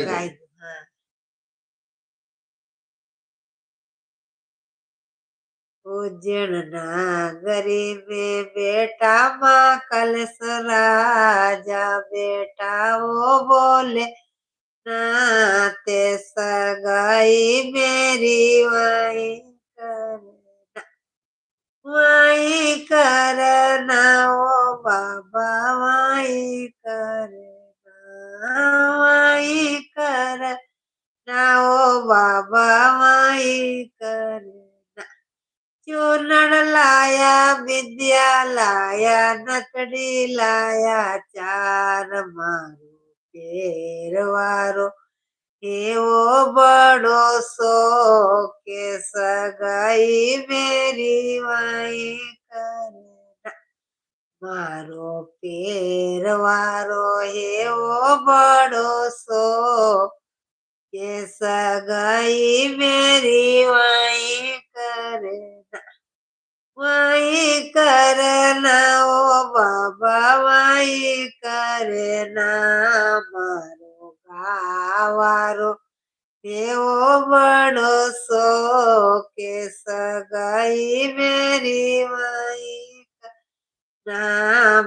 ગાય હા ઉજ્જૈન ના ગરીબે બેટા માં કલશ રાજા બેટાઓ બોલે નાતે સગાઈ મેરી વાઈ કરના ઓ બાબા વાઈ કરના ઓ બાબા વાઈ કર ચૂનણ લાયા વિદ્યા લાયા નકડી લાયા ચાર મારો પહેરવારો એવો બડો કે સગાઈ મેરી વાઈ કરે મારો પહેરવારો એવો બડો કે સગાઈ મેરી વાઈ કરે વાઈ કરના ઓ બાબા વાઈ કરના મારો ગાવારો એવો બડો કે સગાઈ મેરી વાઈ ના